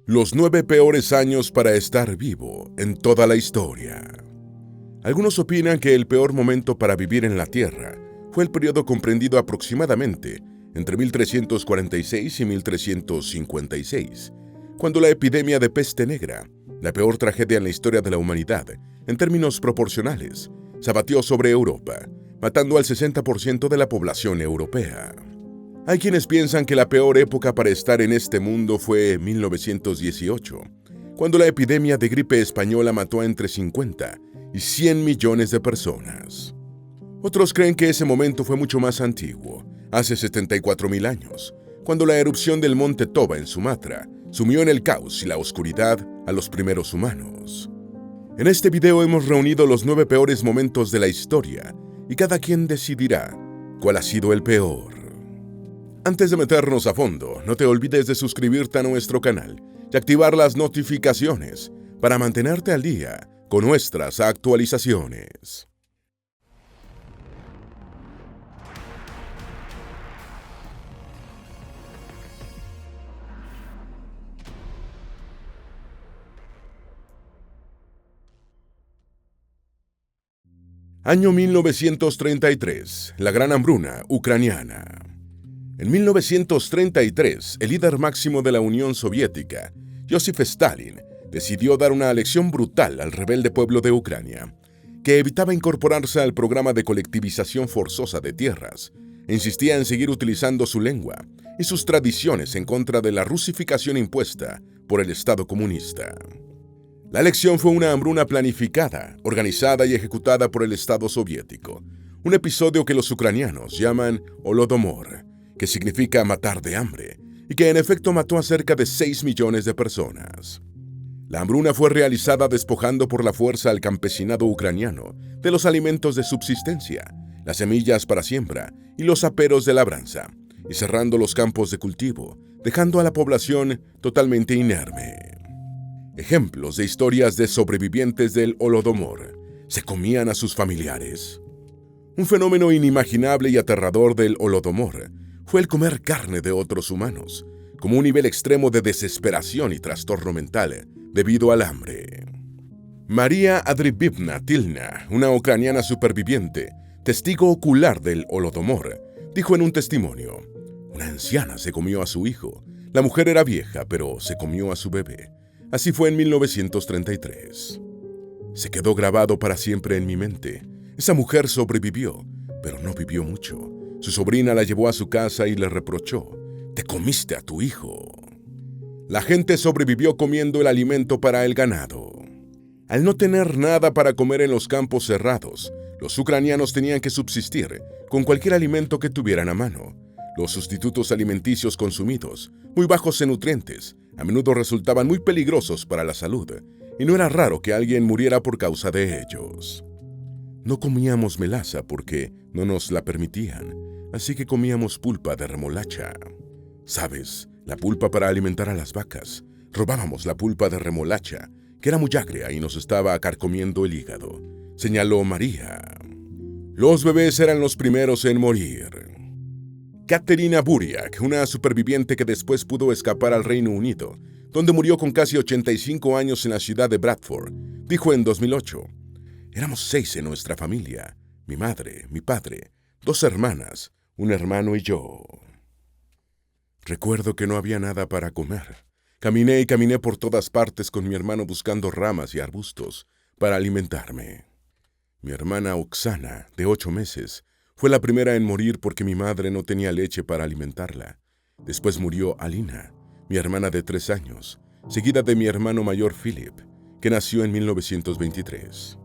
Los 9 peores años para estar vivo en toda la historia. Algunos opinan que el peor momento para vivir en la Tierra fue el periodo comprendido aproximadamente entre 1346 y 1356, cuando la epidemia de peste negra, la peor tragedia en la historia de la humanidad, en términos proporcionales, se abatió sobre Europa, matando al 60% de la población europea. Hay quienes piensan que la peor época para estar en este mundo fue 1918, cuando la epidemia de gripe española mató a entre 50 y 100 millones de personas. Otros creen que ese momento fue mucho más antiguo, hace 74.000 años, cuando la erupción del monte Toba en Sumatra sumió en el caos y la oscuridad a los primeros humanos. En este video hemos reunido los 9 peores momentos de la historia y cada quien decidirá cuál ha sido el peor. Antes de meternos a fondo, no te olvides de suscribirte a nuestro canal y activar las notificaciones para mantenerte al día con nuestras actualizaciones. Año 1933, la Gran Hambruna Ucraniana. En 1933, el líder máximo de la Unión Soviética, Joseph Stalin, decidió dar una lección brutal al rebelde pueblo de Ucrania, que evitaba incorporarse al programa de colectivización forzosa de tierras, e insistía en seguir utilizando su lengua y sus tradiciones en contra de la rusificación impuesta por el Estado comunista. La lección fue una hambruna planificada, organizada y ejecutada por el Estado soviético, un episodio que los ucranianos llaman Holodomor, que significa matar de hambre, y que en efecto mató a cerca de 6 millones de personas. La hambruna fue realizada despojando por la fuerza al campesinado ucraniano de los alimentos de subsistencia, las semillas para siembra y los aperos de labranza, y cerrando los campos de cultivo, dejando a la población totalmente inerme. Ejemplos de historias de sobrevivientes del Holodomor: ¿se comían a sus familiares? Un fenómeno inimaginable y aterrador del Holodomor fue el comer carne de otros humanos, como un nivel extremo de desesperación y trastorno mental debido al hambre. María Adribivna Tilna, una ucraniana superviviente, testigo ocular del Holodomor, dijo en un testimonio: una anciana se comió a su hijo. La mujer era vieja, pero se comió a su bebé. Así fue en 1933. Se quedó grabado para siempre en mi mente. Esa mujer sobrevivió, pero no vivió mucho. Su sobrina la llevó a su casa y le reprochó: «Te comiste a tu hijo». La gente sobrevivió comiendo el alimento para el ganado. Al no tener nada para comer en los campos cerrados, los ucranianos tenían que subsistir con cualquier alimento que tuvieran a mano. Los sustitutos alimenticios consumidos, muy bajos en nutrientes, a menudo resultaban muy peligrosos para la salud, y no era raro que alguien muriera por causa de ellos. No comíamos melaza porque no nos la permitían, así que comíamos pulpa de remolacha. ¿Sabes? La pulpa para alimentar a las vacas. Robábamos la pulpa de remolacha, que era muy agria y nos estaba carcomiendo el hígado, señaló María. Los bebés eran los primeros en morir. Katerina Buriak, una superviviente que después pudo escapar al Reino Unido, donde murió con casi 85 años en la ciudad de Bradford, dijo en 2008: «Éramos 6 en nuestra familia, mi madre, mi padre, 2 hermanas, un hermano y yo. Recuerdo que no había nada para comer. Caminé y caminé por todas partes con mi hermano buscando ramas y arbustos para alimentarme. Mi hermana Oksana, de 8 meses, fue la primera en morir porque mi madre no tenía leche para alimentarla. Después murió Alina, mi hermana de 3 años, seguida de mi hermano mayor Philip, que nació en 1923.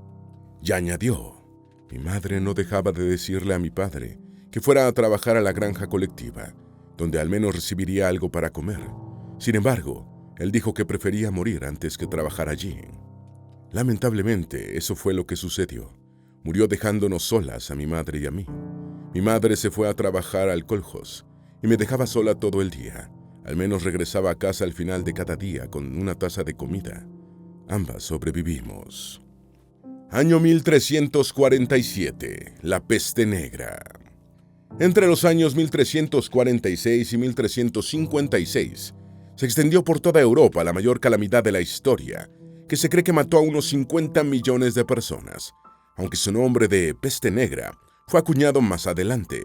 Y añadió: mi madre no dejaba de decirle a mi padre que fuera a trabajar a la granja colectiva, donde al menos recibiría algo para comer. Sin embargo, él dijo que prefería morir antes que trabajar allí. Lamentablemente, eso fue lo que sucedió. Murió dejándonos solas a mi madre y a mí. Mi madre se fue a trabajar al koljós y me dejaba sola todo el día. Al menos regresaba a casa al final de cada día con una taza de comida. Ambas sobrevivimos. Año 1347, la peste negra. Entre los años 1346 y 1356, se extendió por toda Europa la mayor calamidad de la historia, que se cree que mató a unos 50 millones de personas, aunque su nombre de peste negra fue acuñado más adelante.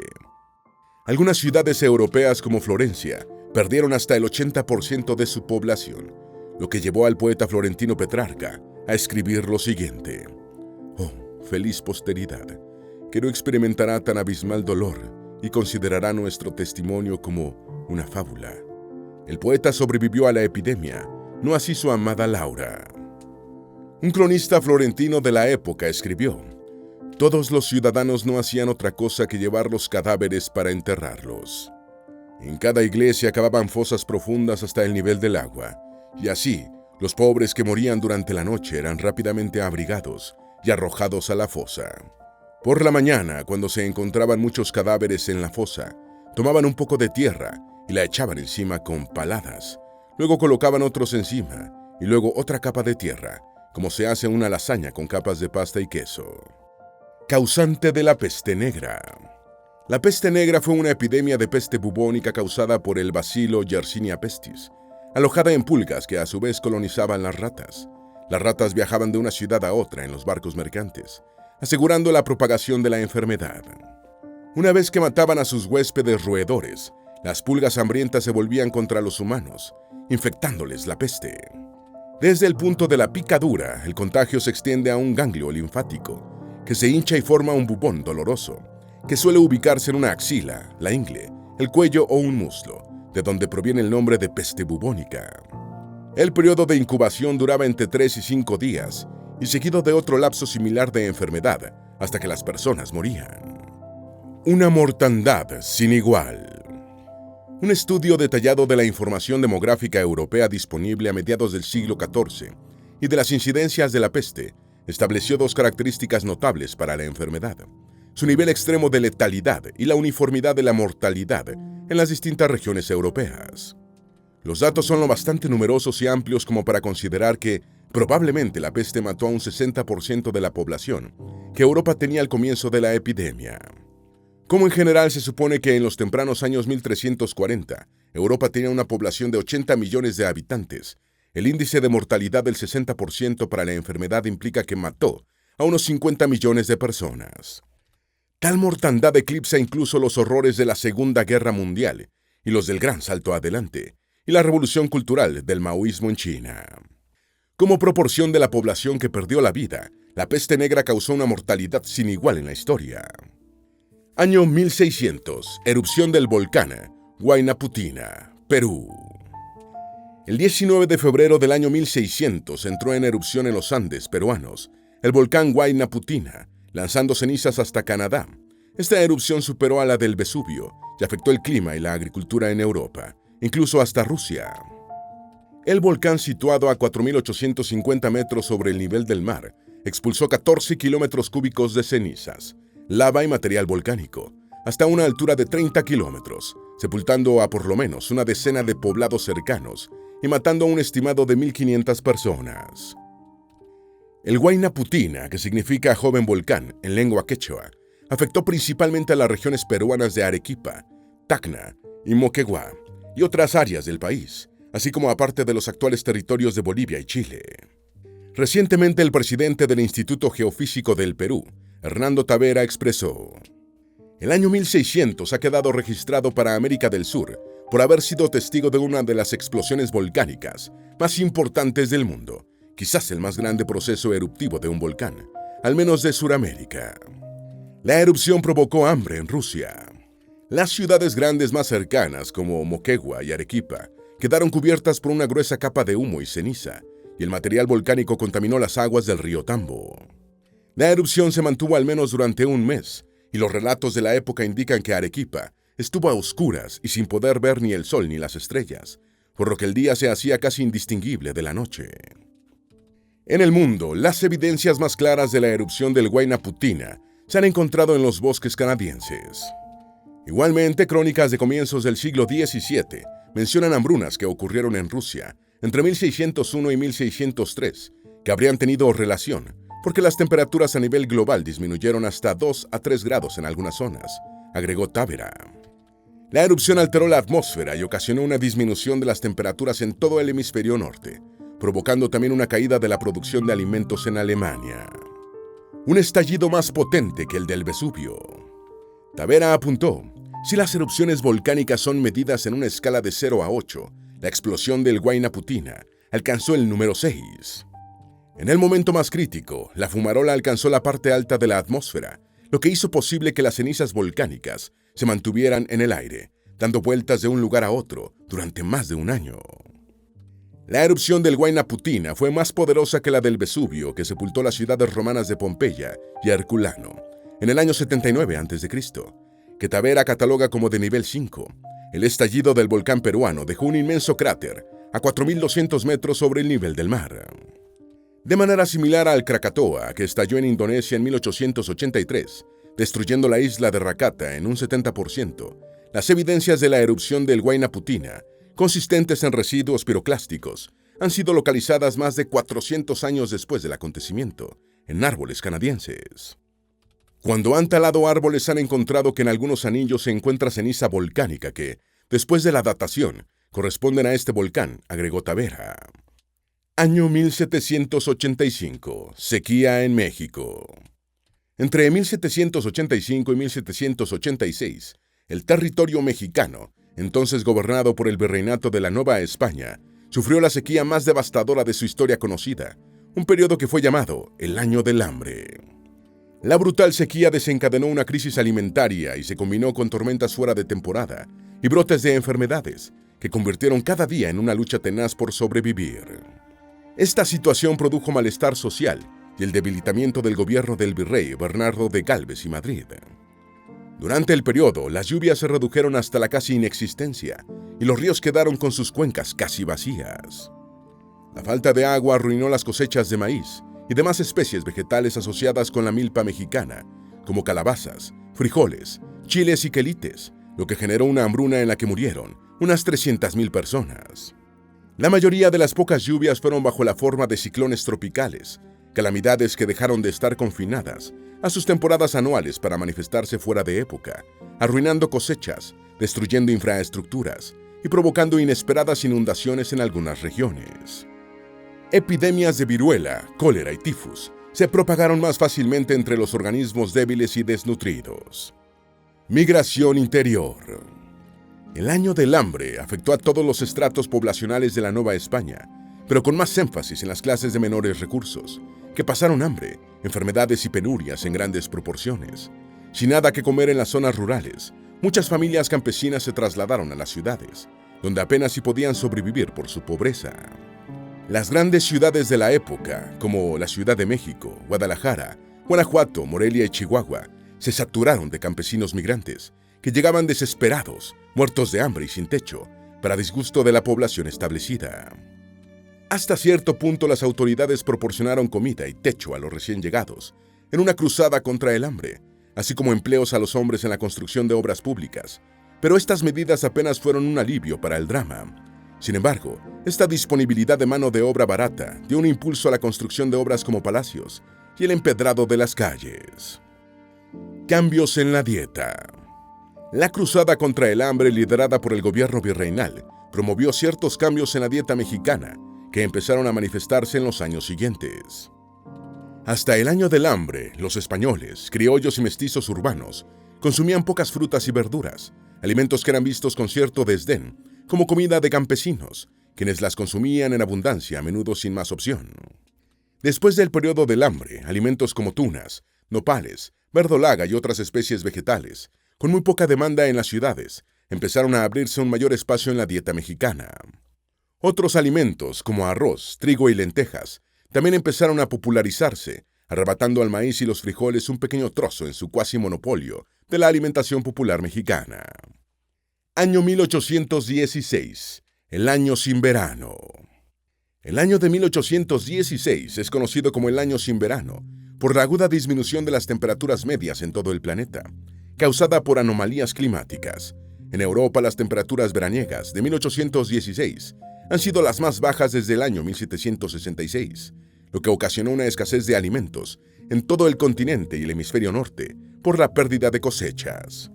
Algunas ciudades europeas como Florencia perdieron hasta el 80% de su población, lo que llevó al poeta florentino Petrarca a escribir lo siguiente: «Oh, feliz posteridad, que no experimentará tan abismal dolor y considerará nuestro testimonio como una fábula». El poeta sobrevivió a la epidemia, no así su amada Laura. Un cronista florentino de la época escribió: «Todos los ciudadanos no hacían otra cosa que llevar los cadáveres para enterrarlos. En cada iglesia cavaban fosas profundas hasta el nivel del agua, y así los pobres que morían durante la noche eran rápidamente abrigados y arrojados a la fosa. Por la mañana, cuando se encontraban muchos cadáveres en la fosa, tomaban un poco de tierra y la echaban encima con paladas. Luego colocaban otros encima y luego otra capa de tierra, como se hace una lasaña con capas de pasta y queso». Causante de la peste negra. La peste negra fue una epidemia de peste bubónica causada por el bacilo Yersinia pestis, alojada en pulgas que a su vez colonizaban las ratas. Las ratas viajaban de una ciudad a otra en los barcos mercantes, asegurando la propagación de la enfermedad. Una vez que mataban a sus huéspedes roedores, las pulgas hambrientas se volvían contra los humanos, infectándoles la peste. Desde el punto de la picadura, el contagio se extiende a un ganglio linfático, que se hincha y forma un bubón doloroso, que suele ubicarse en una axila, la ingle, el cuello o un muslo, de donde proviene el nombre de peste bubónica. El periodo de incubación duraba entre 3 y 5 días, y seguido de otro lapso similar de enfermedad, hasta que las personas morían. Una mortandad sin igual. Un estudio detallado de la información demográfica europea disponible a mediados del siglo XIV y de las incidencias de la peste estableció 2 características notables para la enfermedad: su nivel extremo de letalidad y la uniformidad de la mortalidad en las distintas regiones europeas. Los datos son lo bastante numerosos y amplios como para considerar que probablemente la peste mató a un 60% de la población que Europa tenía al comienzo de la epidemia. Como en general se supone que en los tempranos años 1340 Europa tenía una población de 80 millones de habitantes, el índice de mortalidad del 60% para la enfermedad implica que mató a unos 50 millones de personas. Tal mortandad eclipsa incluso los horrores de la Segunda Guerra Mundial y los del Gran Salto Adelante y la revolución cultural del maoísmo en China. Como proporción de la población que perdió la vida, la peste negra causó una mortalidad sin igual en la historia. Año 1600, erupción del volcán Huayna Putina, Perú. El 19 de febrero del año 1600 entró en erupción en los Andes peruanos el volcán Huayna Putina, lanzando cenizas hasta Canadá. Esta erupción superó a la del Vesubio y afectó el clima y la agricultura en Europa, incluso hasta Rusia. El volcán, situado a 4.850 metros sobre el nivel del mar, expulsó 14 kilómetros cúbicos de cenizas, lava y material volcánico, hasta una altura de 30 kilómetros, sepultando a por lo menos una decena de poblados cercanos y matando a un estimado de 1.500 personas. El Huayna Putina, que significa joven volcán en lengua quechua, afectó principalmente a las regiones peruanas de Arequipa, Tacna y Moquegua y otras áreas del país, así como a parte de los actuales territorios de Bolivia y Chile. Recientemente el presidente del Instituto Geofísico del Perú, Hernando Tavera, expresó: «El año 1600 ha quedado registrado para América del Sur por haber sido testigo de una de las explosiones volcánicas más importantes del mundo, quizás el más grande proceso eruptivo de un volcán, al menos de Sudamérica». La erupción provocó hambre en Rusia. Las ciudades grandes más cercanas, como Moquegua y Arequipa, quedaron cubiertas por una gruesa capa de humo y ceniza, y el material volcánico contaminó las aguas del río Tambo. La erupción se mantuvo al menos durante un mes, y los relatos de la época indican que Arequipa estuvo a oscuras y sin poder ver ni el sol ni las estrellas, por lo que el día se hacía casi indistinguible de la noche. En el mundo, las evidencias más claras de la erupción del Huayna Putina se han encontrado en los bosques canadienses. Igualmente, crónicas de comienzos del siglo XVII mencionan hambrunas que ocurrieron en Rusia entre 1601 y 1603, que habrían tenido relación, porque las temperaturas a nivel global disminuyeron hasta 2 a 3 grados en algunas zonas, agregó Tavera. La erupción alteró la atmósfera y ocasionó una disminución de las temperaturas en todo el hemisferio norte, provocando también una caída de la producción de alimentos en Alemania. Un estallido más potente que el del Vesubio. Tavera apuntó: si las erupciones volcánicas son medidas en una escala de 0 a 8, la explosión del Huayna Putina alcanzó el número 6. En el momento más crítico, la fumarola alcanzó la parte alta de la atmósfera, lo que hizo posible que las cenizas volcánicas se mantuvieran en el aire, dando vueltas de un lugar a otro durante más de un año. La erupción del Huayna Putina fue más poderosa que la del Vesubio, que sepultó las ciudades romanas de Pompeya y Herculano en el año 79 a.C., que Tavera cataloga como de nivel 5. El estallido del volcán peruano dejó un inmenso cráter a 4.200 metros sobre el nivel del mar. De manera similar al Krakatoa, que estalló en Indonesia en 1883, destruyendo la isla de Rakata en un 70%, las evidencias de la erupción del Huayna Putina, consistentes en residuos piroclásticos, han sido localizadas más de 400 años después del acontecimiento, en árboles canadienses. Cuando han talado árboles han encontrado que en algunos anillos se encuentra ceniza volcánica que, después de la datación, corresponden a este volcán, agregó Tavera. Año 1785. Sequía en México. Entre 1785 y 1786, el territorio mexicano, entonces gobernado por el Virreinato de la Nueva España, sufrió la sequía más devastadora de su historia conocida, un periodo que fue llamado el Año del Hambre. La brutal sequía desencadenó una crisis alimentaria y se combinó con tormentas fuera de temporada y brotes de enfermedades que convirtieron cada día en una lucha tenaz por sobrevivir. Esta situación produjo malestar social y el debilitamiento del gobierno del virrey Bernardo de Gálvez y Madrid. Durante el periodo, las lluvias se redujeron hasta la casi inexistencia y los ríos quedaron con sus cuencas casi vacías. La falta de agua arruinó las cosechas de maíz y demás especies vegetales asociadas con la milpa mexicana, como calabazas, frijoles, chiles y quelites, lo que generó una hambruna en la que murieron unas 300,000 personas. La mayoría de las pocas lluvias fueron bajo la forma de ciclones tropicales, calamidades que dejaron de estar confinadas a sus temporadas anuales para manifestarse fuera de época, arruinando cosechas, destruyendo infraestructuras y provocando inesperadas inundaciones en algunas regiones. Epidemias de viruela, cólera y tifus se propagaron más fácilmente entre los organismos débiles y desnutridos. Migración interior. El Año del Hambre afectó a todos los estratos poblacionales de la Nueva España, pero con más énfasis en las clases de menores recursos, que pasaron hambre, enfermedades y penurias en grandes proporciones. Sin nada que comer en las zonas rurales, muchas familias campesinas se trasladaron a las ciudades, donde apenas si podían sobrevivir por su pobreza. Las grandes ciudades de la época, como la Ciudad de México, Guadalajara, Guanajuato, Morelia y Chihuahua, se saturaron de campesinos migrantes, que llegaban desesperados, muertos de hambre y sin techo, para disgusto de la población establecida. Hasta cierto punto las autoridades proporcionaron comida y techo a los recién llegados, en una cruzada contra el hambre, así como empleos a los hombres en la construcción de obras públicas, pero estas medidas apenas fueron un alivio para el drama. Sin embargo, esta disponibilidad de mano de obra barata dio un impulso a la construcción de obras como palacios y el empedrado de las calles. Cambios en la dieta. La cruzada contra el hambre liderada por el gobierno virreinal promovió ciertos cambios en la dieta mexicana que empezaron a manifestarse en los años siguientes. Hasta el Año del Hambre, los españoles, criollos y mestizos urbanos consumían pocas frutas y verduras, alimentos que eran vistos con cierto desdén, como comida de campesinos, quienes las consumían en abundancia, a menudo sin más opción. Después del periodo del hambre, alimentos como tunas, nopales, verdolaga y otras especies vegetales, con muy poca demanda en las ciudades, empezaron a abrirse un mayor espacio en la dieta mexicana. Otros alimentos, como arroz, trigo y lentejas, también empezaron a popularizarse, arrebatando al maíz y los frijoles un pequeño trozo en su cuasi monopolio de la alimentación popular mexicana. Año 1816, el año sin verano. El año de 1816 es conocido como el año sin verano, por la aguda disminución de las temperaturas medias en todo el planeta, causada por anomalías climáticas. En Europa, las temperaturas veraniegas de 1816 han sido las más bajas desde el año 1766, lo que ocasionó una escasez de alimentos en todo el continente y el hemisferio norte por la pérdida de cosechas.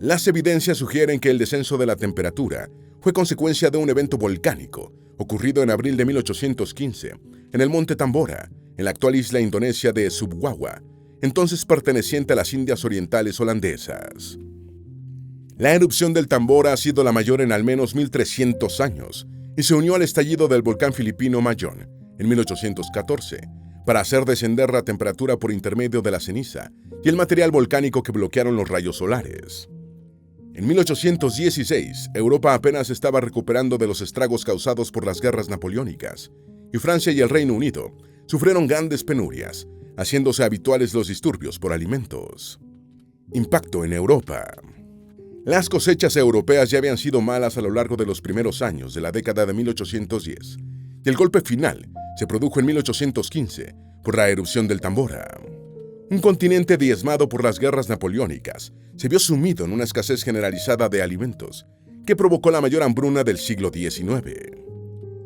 Las evidencias sugieren que el descenso de la temperatura fue consecuencia de un evento volcánico ocurrido en abril de 1815 en el monte Tambora, en la actual isla indonesia de Sumbawa, entonces perteneciente a las Indias Orientales holandesas. La erupción del Tambora ha sido la mayor en al menos 1300 años y se unió al estallido del volcán filipino Mayón en 1814 para hacer descender la temperatura por intermedio de la ceniza y el material volcánico que bloquearon los rayos solares. En 1816, Europa apenas estaba recuperando de los estragos causados por las guerras napoleónicas, y Francia y el Reino Unido sufrieron grandes penurias, haciéndose habituales los disturbios por alimentos. Impacto en Europa. Las cosechas europeas ya habían sido malas a lo largo de los primeros años de la década de 1810, y el golpe final se produjo en 1815 por la erupción del Tambora. Un continente diezmado por las guerras napoleónicas se vio sumido en una escasez generalizada de alimentos que provocó la mayor hambruna del siglo XIX.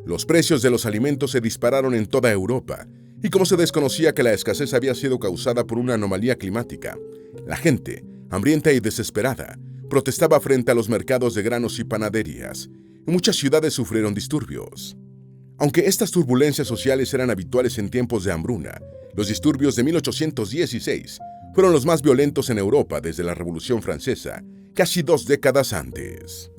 Los precios de los alimentos se dispararon en toda Europa, y como se desconocía que la escasez había sido causada por una anomalía climática, la gente, hambrienta y desesperada, protestaba frente a los mercados de granos y panaderías, y muchas ciudades sufrieron disturbios. Aunque estas turbulencias sociales eran habituales en tiempos de hambruna, los disturbios de 1816 fueron los más violentos en Europa desde la Revolución Francesa, casi 2 décadas antes.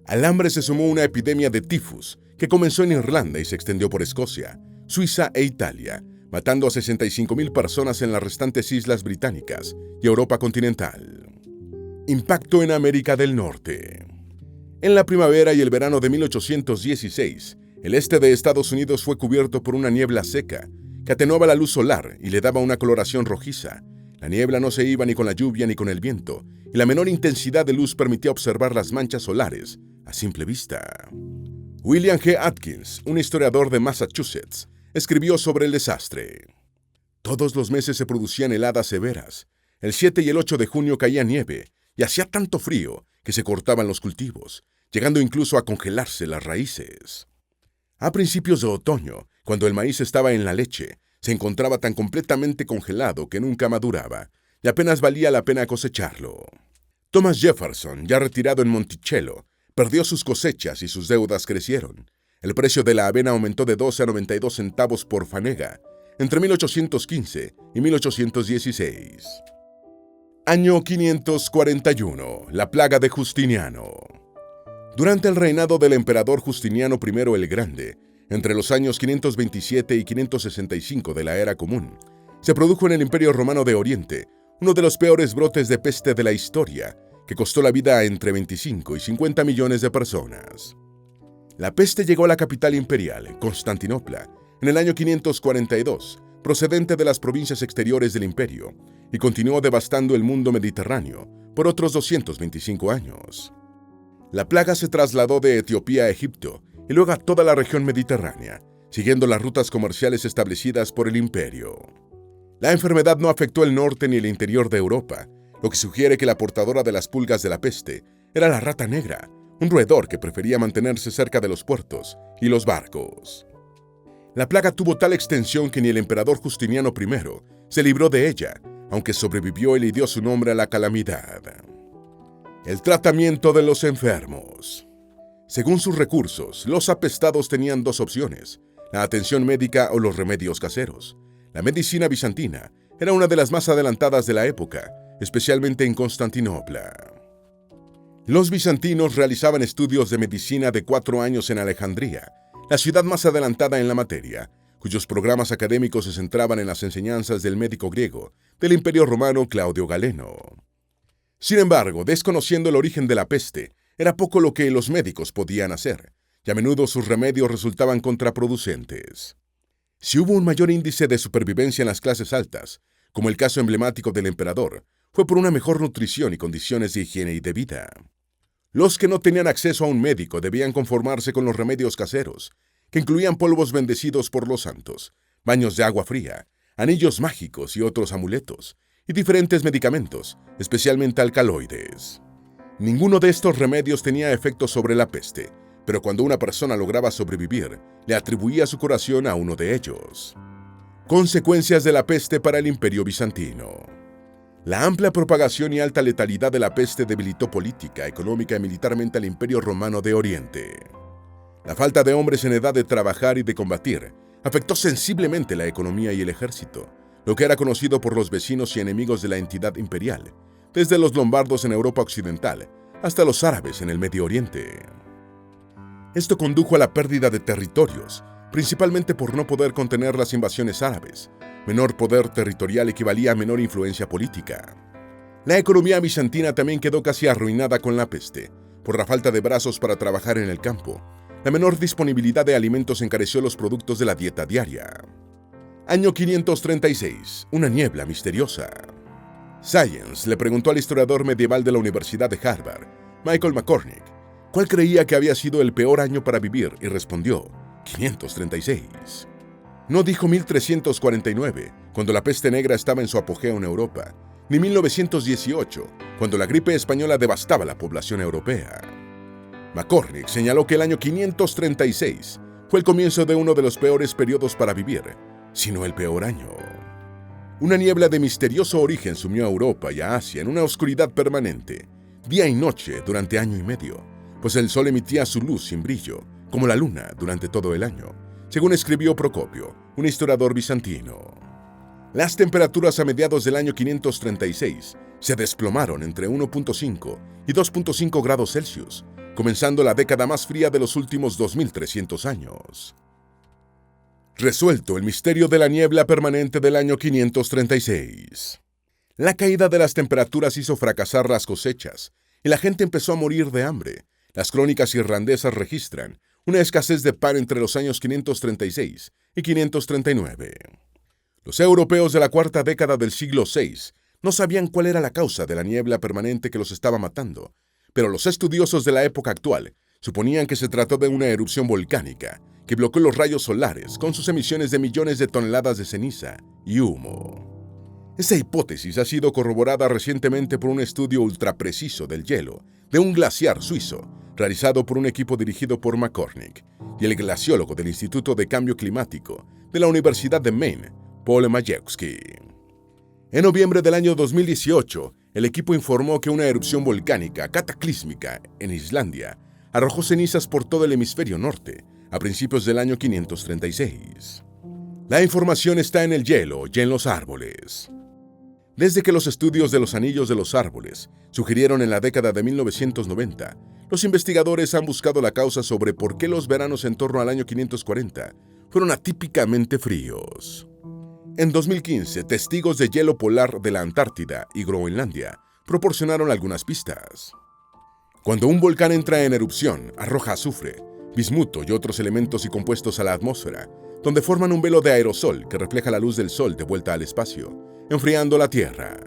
Al hambre se sumó una epidemia de tifus que comenzó en Irlanda y se extendió por Escocia, Suiza e Italia, matando a 65.000 personas en las restantes islas británicas y Europa continental. Impacto en América del Norte. En la primavera y el verano de 1816, el este de Estados Unidos fue cubierto por una niebla seca que atenuaba la luz solar y le daba una coloración rojiza. La niebla no se iba ni con la lluvia ni con el viento, y la menor intensidad de luz permitía observar las manchas solares a simple vista. William G. Atkins, un historiador de Massachusetts, escribió sobre el desastre. Todos los meses se producían heladas severas. El 7 y el 8 de junio caía nieve, y hacía tanto frío que se cortaban los cultivos, llegando incluso a congelarse las raíces. A principios de otoño, cuando el maíz estaba en la leche, se encontraba tan completamente congelado que nunca maduraba, y apenas valía la pena cosecharlo. Thomas Jefferson, ya retirado en Monticello, perdió sus cosechas y sus deudas crecieron. El precio de la avena aumentó de 12 a 92 centavos por fanega entre 1815 y 1816. Año 541. La plaga de Justiniano. Durante el reinado del emperador Justiniano I el Grande, entre los años 527 y 565 de la Era Común, se produjo en el Imperio Romano de Oriente uno de los peores brotes de peste de la historia, que costó la vida a entre 25 y 50 millones de personas. La peste llegó a la capital imperial, Constantinopla, en el año 542, procedente de las provincias exteriores del imperio, y continuó devastando el mundo mediterráneo por otros 225 años. La plaga se trasladó de Etiopía a Egipto y luego a toda la región mediterránea, siguiendo las rutas comerciales establecidas por el imperio. La enfermedad no afectó el norte ni el interior de Europa, lo que sugiere que la portadora de las pulgas de la peste era la rata negra, un roedor que prefería mantenerse cerca de los puertos y los barcos. La plaga tuvo tal extensión que ni el emperador Justiniano I se libró de ella, aunque sobrevivió y le dio su nombre a la calamidad. El tratamiento de los enfermos. Según sus recursos, los apestados tenían 2 opciones: la atención médica o los remedios caseros. La medicina bizantina era una de las más adelantadas de la época, especialmente en Constantinopla. Los bizantinos realizaban estudios de medicina de 4 años en Alejandría, la ciudad más adelantada en la materia, cuyos programas académicos se centraban en las enseñanzas del médico griego del Imperio Romano Claudio Galeno. Sin embargo, desconociendo el origen de la peste, era poco lo que los médicos podían hacer, y a menudo sus remedios resultaban contraproducentes. Si hubo un mayor índice de supervivencia en las clases altas, como el caso emblemático del emperador, fue por una mejor nutrición y condiciones de higiene y de vida. Los que no tenían acceso a un médico debían conformarse con los remedios caseros, que incluían polvos bendecidos por los santos, baños de agua fría, anillos mágicos y otros amuletos, y diferentes medicamentos, especialmente alcaloides. Ninguno de estos remedios tenía efecto sobre la peste, pero cuando una persona lograba sobrevivir, le atribuía su curación a uno de ellos. Consecuencias de la peste para el Imperio Bizantino. La amplia propagación y alta letalidad de la peste debilitó política, económica y militarmente al Imperio Romano de Oriente. La falta de hombres en edad de trabajar y de combatir afectó sensiblemente la economía y el ejército, lo que era conocido por los vecinos y enemigos de la entidad imperial, desde los lombardos en Europa occidental hasta los árabes en el Medio Oriente. Esto condujo a la pérdida de territorios, principalmente por no poder contener las invasiones árabes. Menor poder territorial equivalía a menor influencia política. La economía bizantina también quedó casi arruinada con la peste, por la falta de brazos para trabajar en el campo. La menor disponibilidad de alimentos encareció los productos de la dieta diaria. Año 536. Una niebla misteriosa. Science le preguntó al historiador medieval de la Universidad de Harvard, Michael McCormick, cuál creía que había sido el peor año para vivir, y respondió, 536. No dijo 1349, cuando la peste negra estaba en su apogeo en Europa, ni 1918, cuando la gripe española devastaba la población europea. McCormick señaló que el año 536 fue el comienzo de uno de los peores periodos para vivir, sino el peor año. Una niebla de misterioso origen sumió a Europa y a Asia en una oscuridad permanente, día y noche durante año y medio, pues el sol emitía su luz sin brillo, como la luna durante todo el año, según escribió Procopio, un historiador bizantino. Las temperaturas a mediados del año 536 se desplomaron entre 1.5 y 2.5 grados Celsius, comenzando la década más fría de los últimos 2300 años. Resuelto el misterio de la niebla permanente del año 536. La caída de las temperaturas hizo fracasar las cosechas y la gente empezó a morir de hambre. Las crónicas irlandesas registran una escasez de pan entre los años 536 y 539. Los europeos de la cuarta década del siglo VI no sabían cuál era la causa de la niebla permanente que los estaba matando, pero los estudiosos de la época actual suponían que se trató de una erupción volcánica que bloqueó los rayos solares con sus emisiones de millones de toneladas de ceniza y humo. Esa hipótesis ha sido corroborada recientemente por un estudio ultrapreciso del hielo de un glaciar suizo, realizado por un equipo dirigido por McCormick y el glaciólogo del Instituto de Cambio Climático de la Universidad de Maine, Paul Majewski. En noviembre del año 2018, el equipo informó que una erupción volcánica cataclísmica en Islandia arrojó cenizas por todo el hemisferio norte a principios del año 536. La información está en el hielo y en los árboles. Desde que los estudios de los anillos de los árboles sugirieron en la década de 1990, los investigadores han buscado la causa sobre por qué los veranos en torno al año 540 fueron atípicamente fríos. En 2015, testigos de hielo polar de la Antártida y Groenlandia proporcionaron algunas pistas. Cuando un volcán entra en erupción, arroja azufre, bismuto y otros elementos y compuestos a la atmósfera, donde forman un velo de aerosol que refleja la luz del sol de vuelta al espacio, enfriando la Tierra.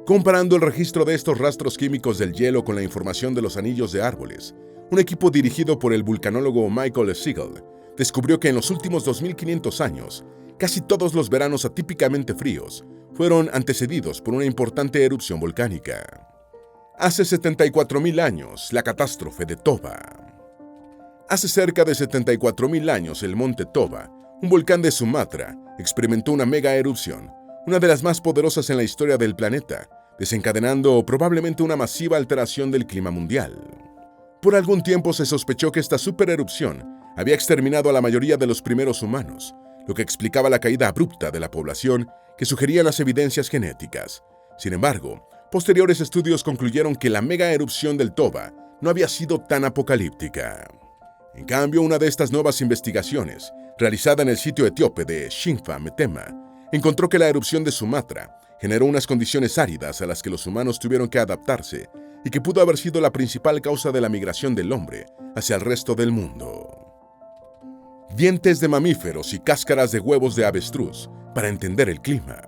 Comparando el registro de estos rastros químicos del hielo con la información de los anillos de árboles, un equipo dirigido por el vulcanólogo Michael Siegel descubrió que en los últimos 2500 años, casi todos los veranos atípicamente fríos fueron antecedidos por una importante erupción volcánica. Hace 74.000 años, la catástrofe de Toba. Hace cerca de 74.000 años, el monte Toba, un volcán de Sumatra, experimentó una mega erupción, una de las más poderosas en la historia del planeta, desencadenando probablemente una masiva alteración del clima mundial. Por algún tiempo se sospechó que esta supererupción había exterminado a la mayoría de los primeros humanos, lo que explicaba la caída abrupta de la población que sugerían las evidencias genéticas. Sin embargo, posteriores estudios concluyeron que la mega erupción del Toba no había sido tan apocalíptica. En cambio, una de estas nuevas investigaciones, realizada en el sitio etíope de Shinfa Metema, encontró que la erupción de Sumatra generó unas condiciones áridas a las que los humanos tuvieron que adaptarse y que pudo haber sido la principal causa de la migración del hombre hacia el resto del mundo. Dientes de mamíferos y cáscaras de huevos de avestruz para entender el clima.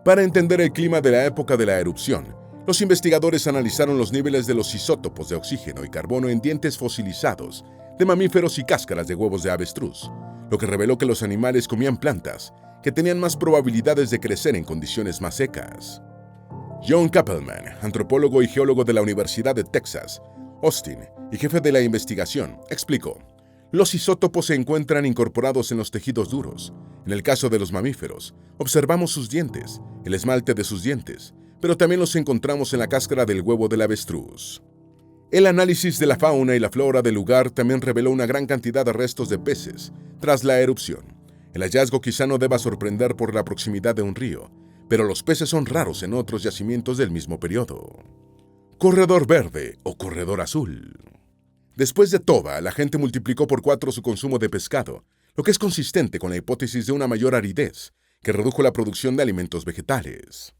Para entender el clima de la época de la erupción, los investigadores analizaron los niveles de los isótopos de oxígeno y carbono en dientes fosilizados de mamíferos y cáscaras de huevos de avestruz, lo que reveló que los animales comían plantas que tenían más probabilidades de crecer en condiciones más secas. John Kappelman, antropólogo y geólogo de la Universidad de Texas, Austin, y jefe de la investigación, explicó: los isótopos se encuentran incorporados en los tejidos duros. En el caso de los mamíferos, observamos sus dientes, el esmalte de sus dientes, pero también los encontramos en la cáscara del huevo del avestruz. El análisis de la fauna y la flora del lugar también reveló una gran cantidad de restos de peces tras la erupción. El hallazgo quizá no deba sorprender por la proximidad de un río, pero los peces son raros en otros yacimientos del mismo periodo. Corredor verde o corredor azul. Después de Toba, la gente multiplicó por 4 su consumo de pescado, lo que es consistente con la hipótesis de una mayor aridez, que redujo la producción de alimentos vegetales.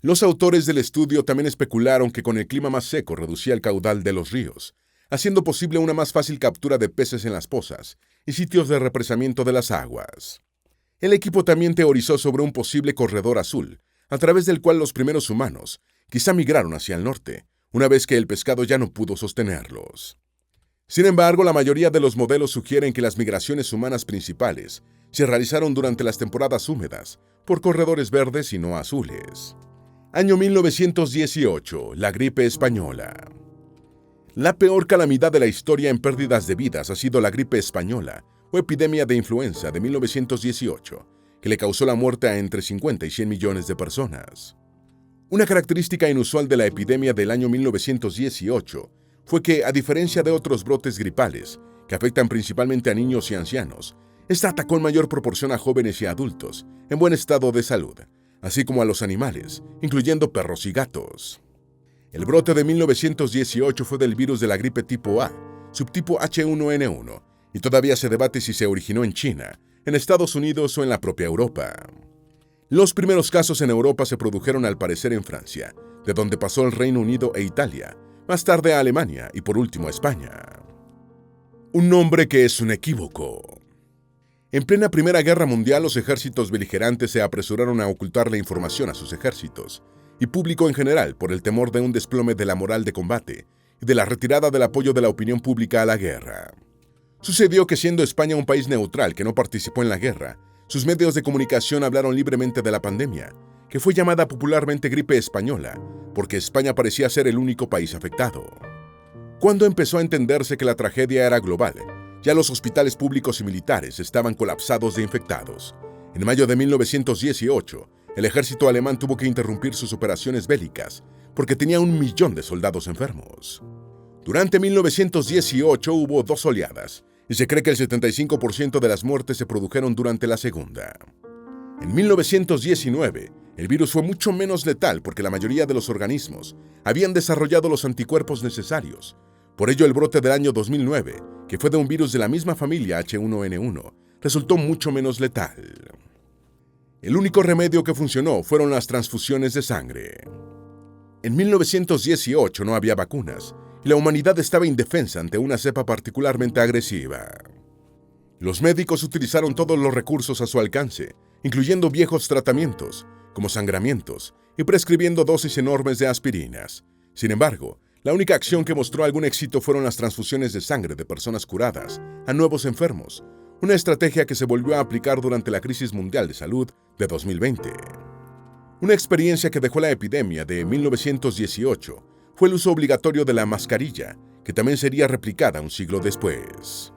Los autores del estudio también especularon que con el clima más seco reducía el caudal de los ríos, haciendo posible una más fácil captura de peces en las pozas y sitios de represamiento de las aguas. El equipo también teorizó sobre un posible corredor azul, a través del cual los primeros humanos quizá migraron hacia el norte, una vez que el pescado ya no pudo sostenerlos. Sin embargo, la mayoría de los modelos sugieren que las migraciones humanas principales se realizaron durante las temporadas húmedas, por corredores verdes y no azules. Año 1918, la gripe española. La peor calamidad de la historia en pérdidas de vidas ha sido la gripe española, o epidemia de influenza de 1918, que le causó la muerte a entre 50 y 100 millones de personas. Una característica inusual de la epidemia del año 1918 fue que, a diferencia de otros brotes gripales, que afectan principalmente a niños y ancianos, esta atacó en mayor proporción a jóvenes y adultos, en buen estado de salud, así como a los animales, incluyendo perros y gatos. El brote de 1918 fue del virus de la gripe tipo A, subtipo H1N1, y todavía se debate si se originó en China, en Estados Unidos o en la propia Europa. Los primeros casos en Europa se produjeron al parecer en Francia, de donde pasó el Reino Unido e Italia, más tarde a Alemania y por último a España. Un nombre que es un equívoco. En plena Primera Guerra Mundial, los ejércitos beligerantes se apresuraron a ocultar la información a sus ejércitos, y público en general, por el temor de un desplome de la moral de combate y de la retirada del apoyo de la opinión pública a la guerra. Sucedió que, siendo España un país neutral que no participó en la guerra, sus medios de comunicación hablaron libremente de la pandemia, que fue llamada popularmente gripe española, porque España parecía ser el único país afectado. Cuando empezó a entenderse que la tragedia era global, ya los hospitales públicos y militares estaban colapsados de infectados. En mayo de 1918, el ejército alemán tuvo que interrumpir sus operaciones bélicas porque tenía 1 millón de soldados enfermos. Durante 1918 hubo 2 oleadas, y se cree que el 75% de las muertes se produjeron durante la segunda. En 1919, el virus fue mucho menos letal porque la mayoría de los organismos habían desarrollado los anticuerpos necesarios. Por ello, el brote del año 2009, que fue de un virus de la misma familia H1N1, resultó mucho menos letal. El único remedio que funcionó fueron las transfusiones de sangre. En 1918 no había vacunas, y la humanidad estaba indefensa ante una cepa particularmente agresiva. Los médicos utilizaron todos los recursos a su alcance, incluyendo viejos tratamientos, como sangramientos, y prescribiendo dosis enormes de aspirinas. Sin embargo, la única acción que mostró algún éxito fueron las transfusiones de sangre de personas curadas a nuevos enfermos, una estrategia que se volvió a aplicar durante la crisis mundial de salud de 2020. Una experiencia que dejó la epidemia de 1918 fue el uso obligatorio de la mascarilla, que también sería replicada un siglo después.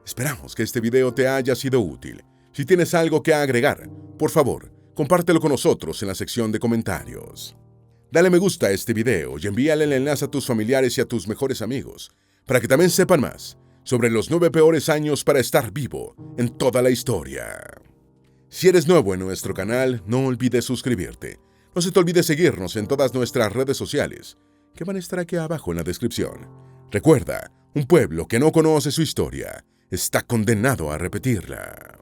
Esperamos que este video te haya sido útil. Si tienes algo que agregar, por favor, compártelo con nosotros en la sección de comentarios. Dale me gusta a este video y envíale el enlace a tus familiares y a tus mejores amigos, para que también sepan más sobre los 9 peores años para estar vivo en toda la historia. Si eres nuevo en nuestro canal, no olvides suscribirte. No se te olvide seguirnos en todas nuestras redes sociales, que van a estar aquí abajo en la descripción. Recuerda, un pueblo que no conoce su historia está condenado a repetirla.